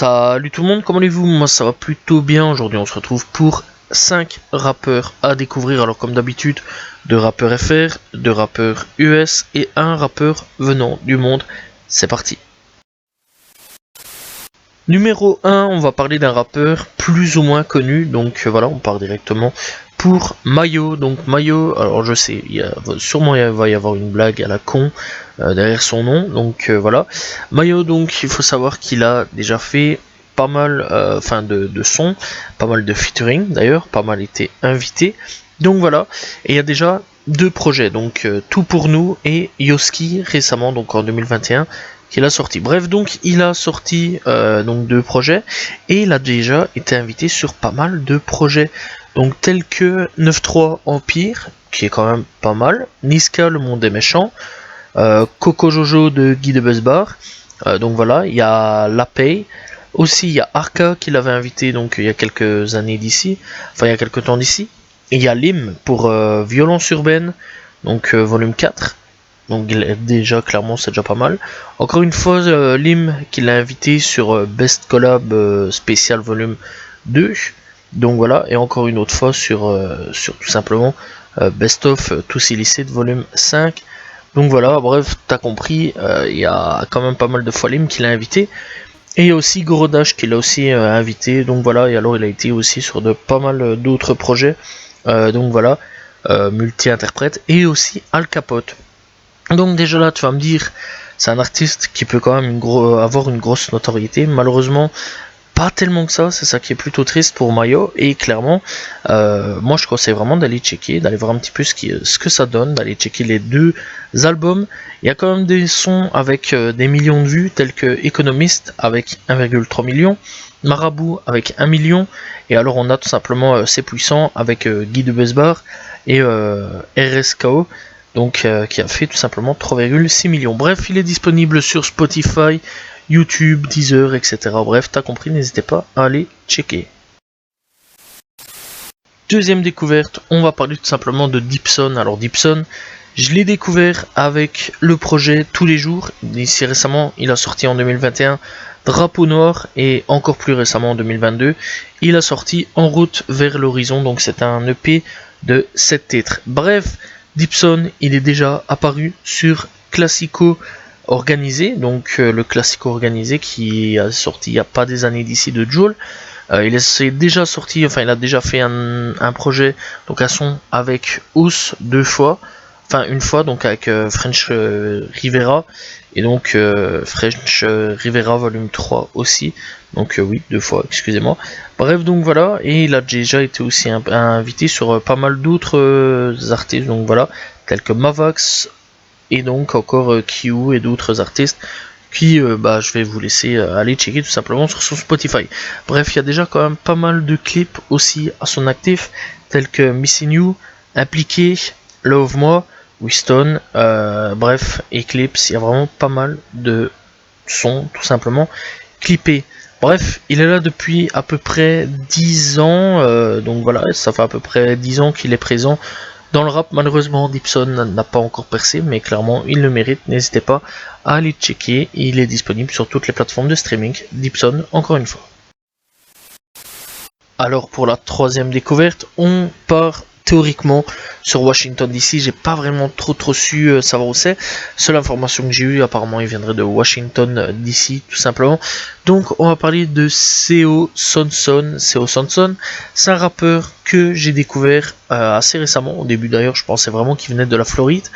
Salut tout le monde, comment allez-vous? Moi ça va plutôt bien. Aujourd'hui on se retrouve pour 5 rappeurs à découvrir. Alors comme d'habitude, 2 rappeurs FR, 2 rappeurs US et un rappeur venant du monde. C'est parti. Numéro 1, on va parler d'un rappeur plus ou moins connu. Donc voilà, on part directement pour Mayo. Donc Mayo, alors je sais, sûrement il va y avoir une blague à la con derrière son nom. Donc voilà. Mayo, donc il faut savoir qu'il a déjà fait pas mal de sons, pas mal de featuring d'ailleurs, pas mal été invité. Donc voilà, et il y a déjà 2 projets, donc Tout pour nous et Yoski récemment, donc en 2021, qu'il a sorti. Bref, donc il a sorti donc 2 projets et il a déjà été invité sur pas mal de projets, donc tels que 9-3 Empire, qui est quand même pas mal, Niska le monde des méchants, Coco Jojo de Guy de Buzzbar, donc voilà, il y a La Pay, aussi il y a Arca qui l'avait invité donc il y a quelques années d'ici, enfin il y a quelques temps d'ici, et il y a Lim pour Violence Urbaine, donc volume 4. Donc déjà clairement c'est déjà pas mal. Encore une fois Lim qui l'a invité sur Best Collab spécial volume 2. Donc voilà, et encore une autre fois sur tout simplement Best of Tous Illicit volume 5. Donc voilà, bref, t'as compris, il y a quand même pas mal de fois Lim qui l'a invité. Et il y a aussi Gorodash qui l'a aussi invité. Donc voilà, et alors il a été aussi sur de pas mal d'autres projets. Donc voilà, multi-interprète. Et aussi Al Capote. Donc déjà là, tu vas me dire, c'est un artiste qui peut quand même avoir une grosse notoriété. Malheureusement, pas tellement que ça, c'est ça qui est plutôt triste pour Mayo. Et clairement, moi je conseille vraiment d'aller checker, d'aller voir un petit peu ce que ça donne, d'aller checker les 2 albums. Il y a quand même des sons avec des millions de vues, tels que Economist avec 1,3 million, Marabout avec 1 million, et alors on a tout simplement C'est Puissant avec Guy de Buzzbar et RSKO. Donc qui a fait tout simplement 3,6 millions. Bref, il est disponible sur Spotify, YouTube, Deezer, etc. Bref, t'as compris, n'hésitez pas à aller checker. Deuxième découverte, on va parler tout simplement de Dipson. Alors Dipson, je l'ai découvert avec le projet Tous les jours. Ici récemment, il a sorti en 2021 Drapeau Noir et encore plus récemment en 2022, il a sorti En route vers l'horizon. Donc c'est un EP de 7 titres. Bref, Dipson, il est déjà apparu sur Classico Organisé, donc le Classico Organisé qui a sorti il n'y a pas des années d'ici de Jul. Il est déjà sorti, enfin il a déjà fait un projet, donc un son avec Ous 2 fois, enfin une fois donc avec French Rivera, et donc French Rivera volume 3 aussi, donc oui 2 fois, excusez-moi. Bref, donc voilà, et il a déjà été aussi invité sur pas mal d'autres artistes, donc voilà, tels que Mavax, et donc encore Q et d'autres artistes qui je vais vous laisser aller checker tout simplement sur son Spotify. Bref, il y a déjà quand même pas mal de clips aussi à son actif, tels que Missing You, Impliqué, Love Moi, Winston, bref, Eclipse, il y a vraiment pas mal de sons tout simplement clippés. Bref, il est là depuis à peu près 10 ans, donc voilà, ça fait à peu près 10 ans qu'il est présent dans le rap. Malheureusement, Dipson n'a pas encore percé, mais clairement, il le mérite. N'hésitez pas à aller checker. Il est disponible sur toutes les plateformes de streaming. Dipson, encore une fois. Alors, pour la troisième découverte, on part théoriquement sur Washington DC. J'ai pas vraiment trop su savoir où c'est. Seule information que j'ai eue, apparemment, il viendrait de Washington DC, tout simplement. Donc, on va parler de Seo Sonson. Seo Sonson, c'est un rappeur que j'ai découvert assez récemment. Au début, d'ailleurs, je pensais vraiment qu'il venait de la Floride,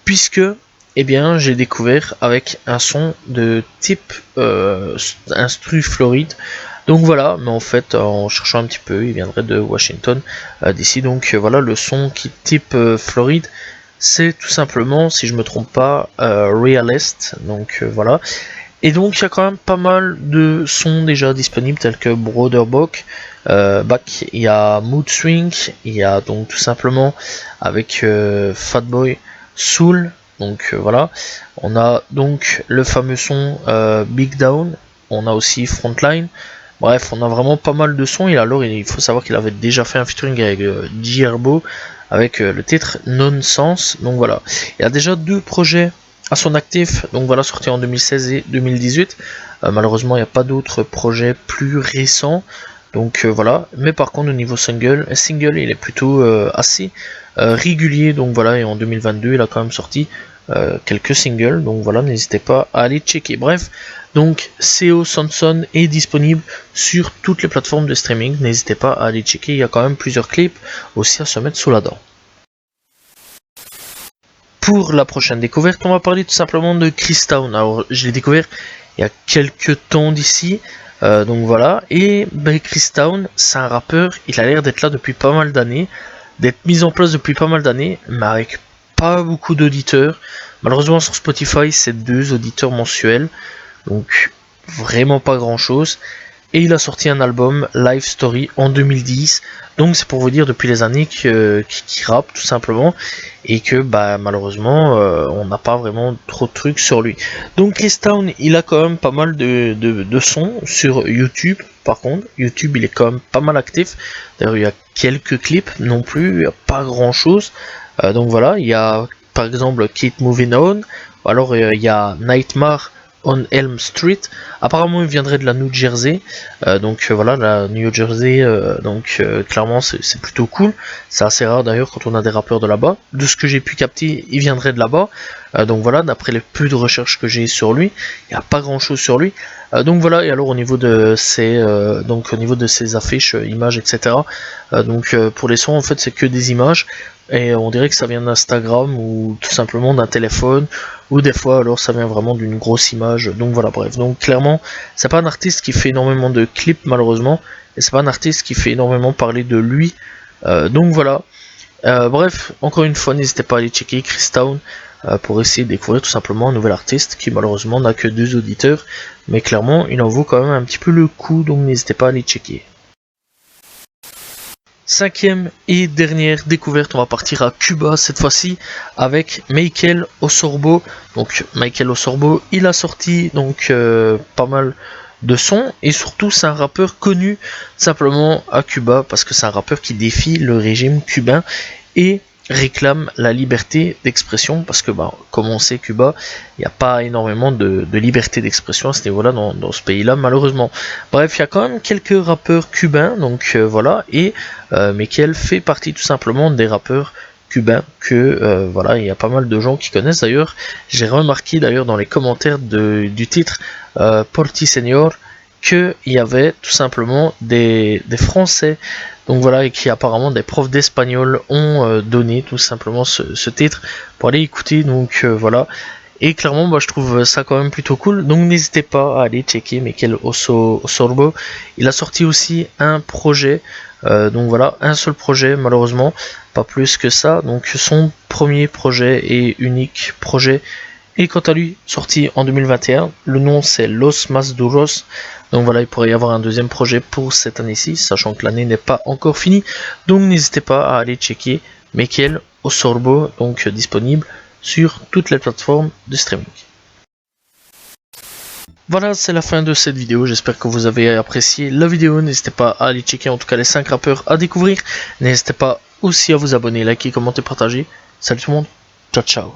puisque eh bien, j'ai découvert avec un son de type instru Floride. Donc voilà, mais en fait, en cherchant un petit peu, il viendrait de Washington d'ici. Donc voilà, le son qui type Floride, c'est tout simplement, si je me trompe pas, Realist. Donc voilà. Et donc il y a quand même pas mal de sons déjà disponibles, tels que Broderbock, Back, il y a Mood Swing, il y a donc tout simplement avec Fatboy Soul. Donc voilà, on a donc le fameux son Big Down, on a aussi Frontline. Bref, on a vraiment pas mal de sons. Et alors, il faut savoir qu'il avait déjà fait un featuring avec G-Herbo avec le titre Nonsense. Donc voilà, il y a déjà 2 projets à son actif, donc voilà, sorti en 2016 et 2018. Malheureusement, il n'y a pas d'autres projets plus récents. Donc voilà, mais par contre au niveau single, il est plutôt assez régulier, donc voilà, et en 2022 il a quand même sorti quelques singles, donc voilà, n'hésitez pas à aller checker. Bref, donc CO Sanson est disponible sur toutes les plateformes de streaming, n'hésitez pas à aller checker, il y a quand même plusieurs clips aussi à se mettre sous la dent. Pour la prochaine découverte, on va parler tout simplement de Chris Town. Alors je l'ai découvert il y a quelques temps d'ici. Donc voilà, et ben, Chris Town, c'est un rappeur, il a l'air d'être là depuis pas mal d'années, d'être mis en place depuis pas mal d'années, mais avec pas beaucoup d'auditeurs. Malheureusement sur Spotify, c'est 2 auditeurs mensuels, donc vraiment pas grand chose. Et il a sorti un album, Life Story, en 2010. Donc c'est pour vous dire depuis les années qu'il rappe tout simplement. Et que bah, malheureusement on n'a pas vraiment trop de trucs sur lui. Donc Chris Town, il a quand même pas mal de sons sur YouTube. Par contre, YouTube il est quand même pas mal actif. D'ailleurs il y a quelques clips non plus, il n'y a pas grand chose. Donc voilà, il y a par exemple Keep Moving On. Ou alors il y a Nightmare on Elm Street. Apparemment il viendrait de la New Jersey, voilà, la New Jersey, clairement c'est plutôt cool, c'est assez rare d'ailleurs quand on a des rappeurs de là-bas. De ce que j'ai pu capter, il viendrait de là-bas, donc voilà, d'après les peu de recherches que j'ai sur lui, il n'y a pas grand chose sur lui. Donc voilà, et alors au niveau de ses affiches, images, etc. Pour les sons en fait c'est que des images, et on dirait que ça vient d'Instagram ou tout simplement d'un téléphone, ou des fois alors ça vient vraiment d'une grosse image. Donc voilà, bref, donc clairement c'est pas un artiste qui fait énormément de clips malheureusement, et c'est pas un artiste qui fait énormément parler de lui. Donc voilà, bref, encore une fois n'hésitez pas à aller checker Chris Town pour essayer de découvrir tout simplement un nouvel artiste qui malheureusement n'a que 2 auditeurs, mais clairement il en vaut quand même un petit peu le coup, donc n'hésitez pas à aller checker. 5e et dernière découverte, on va partir à Cuba cette fois-ci avec Michael Osorbo. Donc Michael Osorbo, il a sorti donc pas mal de sons, et surtout c'est un rappeur connu simplement à Cuba parce que c'est un rappeur qui défie le régime cubain et réclame la liberté d'expression, parce que bah, comme on sait, Cuba, il n'y a pas énormément de liberté d'expression à ce niveau-là dans ce pays-là, malheureusement. Bref, il y a quand même quelques rappeurs cubains, donc voilà, et Michael fait partie tout simplement des rappeurs cubains que voilà, il y a pas mal de gens qui connaissent. D'ailleurs, j'ai remarqué d'ailleurs dans les commentaires du titre Porti Señor qu'il y avait tout simplement des Français, donc voilà, et qui apparemment des profs d'espagnol ont donné tout simplement ce titre pour aller écouter, donc voilà. Et clairement, bah, je trouve ça quand même plutôt cool, donc n'hésitez pas à aller checker Michael Osorbo. Il a sorti aussi un projet, donc voilà, un seul projet malheureusement, pas plus que ça, donc son premier projet et unique projet est quant à lui sorti en 2021, le nom c'est Los Más Duros. Donc voilà, il pourrait y avoir un deuxième projet pour cette année-ci, sachant que l'année n'est pas encore finie. Donc n'hésitez pas à aller checker Michael Osorbo, donc disponible sur toutes les plateformes de streaming. Voilà, c'est la fin de cette vidéo, j'espère que vous avez apprécié la vidéo. N'hésitez pas à aller checker en tout cas les 5 rappeurs à découvrir. N'hésitez pas aussi à vous abonner, liker, commenter, partager. Salut tout le monde, ciao ciao.